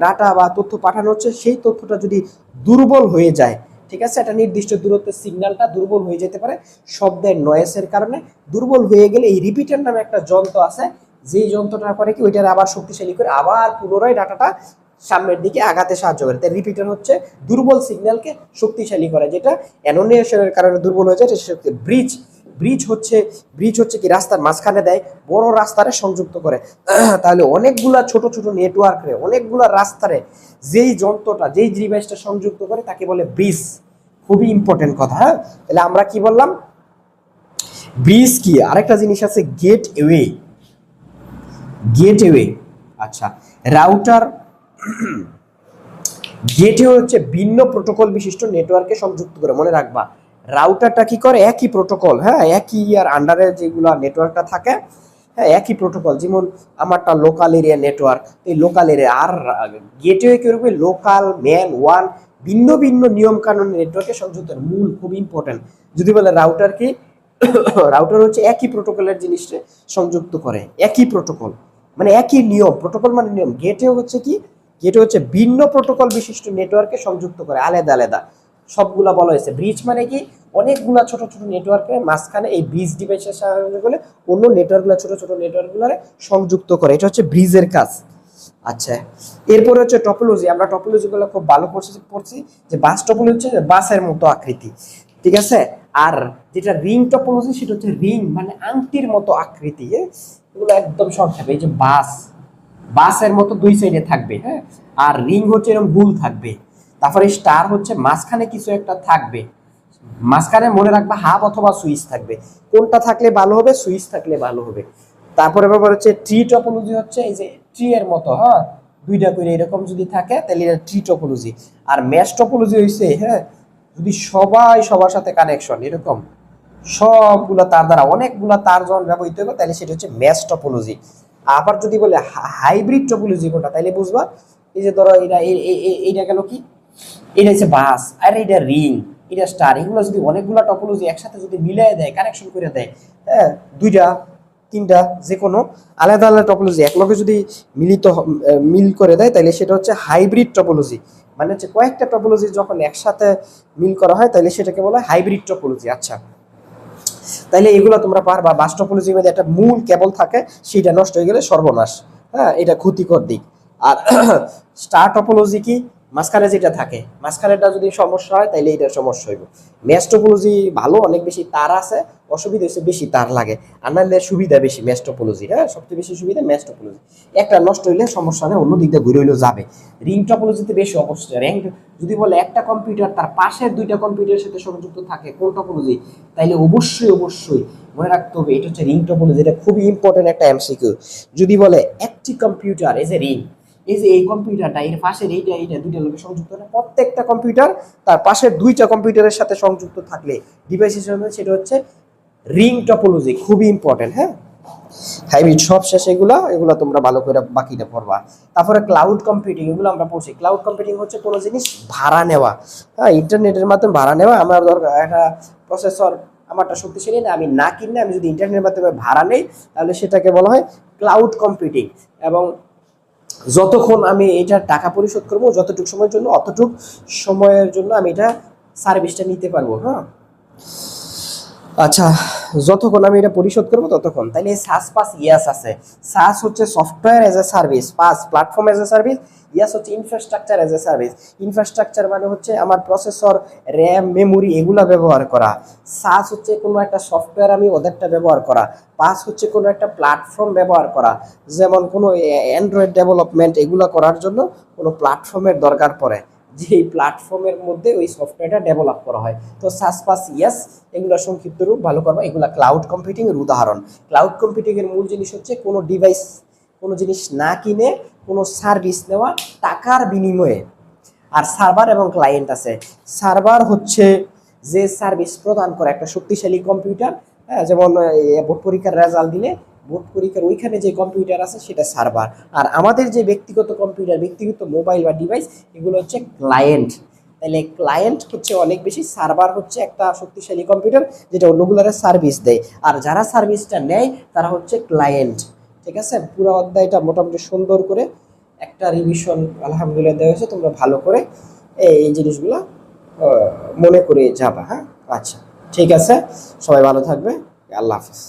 Speaker 1: ডাটা বা তথ্য পাঠানো হচ্ছে, সেই তথ্যটা যদি দুর্বল হয়ে যায়, ঠিক আছে, একটা নির্দিষ্ট দূরত্বের সিগন্যালটা দুর্বল হয়ে যেতে পারে শব্দের নয়েসের কারণে। দুর্বল হয়ে গেলে এই রিপিটার নামে একটা যন্ত্র আছে, যেই যন্ত্রটা করে কি, ওইটার আবার শক্তিশালী করে আবার পুনরায় ডাটাটা সামনের দিকে আগাতে সাহায্য করে। তাই রিপিটার হচ্ছে দুর্বল সিগন্যালকে শক্তিশালী করে, যেটা অ্যানোনিয়েশনের কারণে দুর্বল হয়ে যায়। ব্রিজ। ব্রিজ হচ্ছে কি? রাস্তার মাঝখানে দেয়, বড় রাস্তারে সংযুক্ত করে। তাহলে অনেকগুলা ছোট ছোট নেটওয়ার্কে, অনেকগুলা রাস্তারে যেই যন্ত্রটা, যেই ডিভাইসটা সংযুক্ত করে তাকে বলে ব্রিজ। খুবই ইম্পর্টেন্ট কথা। হ্যাঁ, তাহলে আমরা কি বললাম? ব্রিজ কি? আরেকটা জিনিস আছে গেটওয়ে। গেটওয়ে, আচ্ছা, রাউটার। গেটওয়ে হচ্ছে ভিন্ন প্রোটোকল বিশিষ্ট নেটওয়ার্কে সংযুক্ত করে। মনে রাখবা, রাউটারটা কি করে? একই প্রোটোকল, হ্যাঁ, একই ইয়ার আন্ডারে যেগুলো নেটওয়ার্কটা থাকে, হ্যাঁ, একই প্রোটোকল। যেমন আমারটা লোকাল এরিয়া নেটওয়ার্ক, এই লোকাল এরিয়া। আর গেটওয়ে কি করবে? লোকাল, ম্যান, ওয়ান, ভিন্ন ভিন্ন নিয়ম কানুন নেটওয়ার্কে সংযুক্ত। মূল, খুব ইম্পর্টেন্ট। যদি বলে রাউটার কি? রাউটার হচ্ছে একই প্রোটোকলের জিনিসটা সংযুক্ত করে, একই প্রোটোকল মানে একই নিয়ম, প্রোটোকল মানে নিয়ম। গেটওয়ে হচ্ছে কি? গেটওয়ে হচ্ছে ভিন্ন প্রোটোকল বিশিষ্ট নেটওয়ার্কে সংযুক্ত করে, আলাদা আলাদা। সবগুলা বলা হয়েছে। ব্রিজ মানে কি? অনেকগুলা ছোট ছোট নেটওয়ার্কের মাঝখানে এই ব্রিজ ডিভাইসের সাহায্য করে অন্য নেটওয়ার্কগুলো ছোট ছোট নেটওয়ার্কগুলো সংযুক্ত করে, এটা হচ্ছে ব্রিজের কাজ। আচ্ছা, এরপরে হচ্ছে টপোলজি। আমরা টপোলজিগুলো খুব ভালো পড়ছি যে বাস টপোলজি হচ্ছে বাসের মতো আকৃতি, ঠিক আছে। আর যেটা রিং টপোলজি সেটা হচ্ছে রিং মানে আংটির মতো আকৃতি। এগুলো একদম সংক্ষেপে, এই যে বাসের মতো দুই সাইডে থাকবে, হ্যাঁ। আর রিং হচ্ছে এরকম গোল থাকবে। তারপরে স্টার হচ্ছে মাঝখানে কিছু একটা থাকবে, মাঝখানে মনে রাখবা হাব অথবা সুইচ থাকবে। কোনটা থাকলে ভালো হবে? সুইচ থাকলে ভালো হবে। তারপরে ব্যাপার হচ্ছে ট্রি টপোলজি, হচ্ছে এই যে ট্রি এর মতো, হ্যাঁ, দুইটা করে এরকম যদি থাকে তাহলে এটা ট্রি টপোলজি। আর ম্যাশ টপোলজি হইছে, হ্যাঁ, যদি সবাই সবার সাথে কানেকশন এরকম সবগুলা তার দ্বারা অনেকগুলা তার যখন ব্যবহৃত হবে তাহলে সেটা হচ্ছে ম্যাশ টপোলজি। আবার যদি বলে হাইব্রিড টপোলজি কোনটা, তাহলে বুঝবা এই যে ধরো এইটা গেল কি, এটা হচ্ছে বাস, আর এটা রিং, এটা স্টার। এগুলো যদি অনেকগুলা টপোলজি একসাথে যদি মিলাই দেয়, কানেকশন করে দেয়, হ্যাঁ, দুইটা তিনটা যে কোনো আলাদা আলাদা টপোলজি একলগে যদি মিল করে দেয় তাহলে সেটা হচ্ছে হাইব্রিড টপোলজি। মানে হচ্ছে কয়েকটা টপোলজি যখন একসাথে মিল করা হয় তাহলে সেটাকে বলা হয় হাইব্রিড টপোলজি। আচ্ছা, তাইলে এগুলো তোমরা পারবা। বাস টপোলজির মধ্যে একটা মূল কেবল থাকে, সেটা নষ্ট হয়ে গেলে সর্বনাশ, হ্যাঁ, এটা ক্ষতিকর দিক। আর স্টার টপোলজি কি, মাঝখানে যেটা থাকে, মাঝখানেটা যদি সমস্যা হয় তাহলে এটার সমস্যা হইব। ম্যাশ টপোলজি ভালো, অনেক বেশি তার আছে, অসুবিধা হচ্ছে বেশি তার লাগে, আর নাহলে সুবিধা বেশি ম্যাশ টপোলজি, হ্যাঁ, সবচেয়ে বেশি সুবিধা ম্যাশ টপোলজি। একটা নষ্ট হইলে সমস্যা নেই, অন্য দিক দিয়ে ঘুরে হইলেও যাবে। রিং টপোলজিতে বেশি অবস্থা, র্যাঙ্ক যদি বলে একটা কম্পিউটার তার পাশের দুইটা কম্পিউটারের সাথে সংযুক্ত থাকে কোন টপোলজি, তাইলে অবশ্যই অবশ্যই মনে রাখতে হবে এটা হচ্ছে রিং টপোলজি। এটা খুবই ইম্পর্টেন্ট একটা এমসিকিউ। যদি বলে একটি কম্পিউটার এজ এ রিং, এই যে এই কম্পিউটারটা এর পাশের এইটা দুইটা লোকের সংযুক্ত না, প্রত্যেকটা কম্পিউটার তার পাশের দুইটা কম্পিউটারের সাথে সংযুক্ত থাকলে ডিভাইস হিসেবে সেটা হচ্ছে রিং টপোলজি, খুবই ইম্পর্টেন্ট, হ্যাঁ। হাইব্রিড সব শেষ, এগুলা তোমরা ভালো করে বাকিটা পড়বা। তারপরে ক্লাউড কম্পিউটিং, এগুলো আমরা পড়ছি। ক্লাউড কম্পিউটিং হচ্ছে কোনো জিনিস ভাড়া নেওয়া, হ্যাঁ, ইন্টারনেটের মাধ্যমে ভাড়া নেওয়া। আমার দরকার একটা প্রসেসর, আমারটা শক্তিশালী না, আমি না কিনে আমি যদি ইন্টারনেটের মাধ্যমে ভাড়া নেই তাহলে সেটাকে বলা হয় ক্লাউড কম্পিউটিং। এবং যতক্ষণ আমি এটার টাকা পরিশোধ করবো যতটুকু সময়ের জন্য, অতটুকু সময়ের জন্য আমি এটা সার্ভিসটা নিতে পারবো, হ্যাঁ। আচ্ছা, যতক্ষণ আমি এটা পরিশোধ করবো ততক্ষণ। তাহলে সাস পাস ইয়াস আছে। সাস হচ্ছে software as a service, PaaS platform as a service, IaaS হচ্ছে infrastructure as a service. Infrastructure মানে হচ্ছে আমার প্রসেসর, র্যাম, মেমোরি এগুলা ব্যবহার করা। সাস হচ্ছে কোনো একটা সফটওয়্যার আমি ওদেরটা ব্যবহার করা। পাস হচ্ছে কোনো একটা প্ল্যাটফর্ম ব্যবহার করা, যেমন কোনো অ্যান্ড্রয়েড ডেভেলপমেন্ট এগুলো করার জন্য কোনো প্ল্যাটফর্মের দরকার পড়ে, যে প্ল্যাটফর্মের মধ্যে ওই সফটওয়্যারটা ডেভেলপ করা হয়। তো সাস পাস ইয়াস এগুলো সংক্ষিপ্ত রূপ ভালো করবা। এগুলো ক্লাউড কম্পিউটিং এর উদাহরণ। ক্লাউড কম্পিউটিং এর মূল জিনিস হচ্ছে কোনো ডিভাইস, কোনো জিনিস না কিনে কোনো সার্ভিস নেওয়া টাকার বিনিময়ে। আর সার্ভার এবং ক্লায়েন্ট আছে। সার্ভার হচ্ছে যে সার্ভিস প্রদান করে একটা শক্তিশালী কম্পিউটার, হ্যাঁ, যেমন বোর্ড পরীক্ষার রেজাল্ট দিলে বোর্ড পরীক্ষার ওইখানে যে কম্পিউটার আছে সেটা সার্ভার। আর আমাদের যে ব্যক্তিগত কম্পিউটার, ব্যক্তিগত মোবাইল বা ডিভাইস, এগুলো হচ্ছে ক্লায়েন্ট। তাহলে ক্লায়েন্ট হচ্ছে অনেক বেশি, সার্ভার হচ্ছে একটা শক্তিশালী কম্পিউটার যেটা অন্যগুলোর সার্ভিস দেয়, আর যারা সার্ভিসটা নেয় তারা হচ্ছে ক্লায়েন্ট। ঠিক আছে, পুরো অধ্যায়টা মোটামুটি সুন্দর করে একটা রিভিশন আলহামদুলিল্লাহ দেওয়া হয়েছে। তোমরা ভালো করে এই জিনিসগুলো মনে করে যাবা, হ্যাঁ। আচ্ছা, ঠিক আছে, সবাই ভালো থাকবে, আল্লাহ হাফিজ।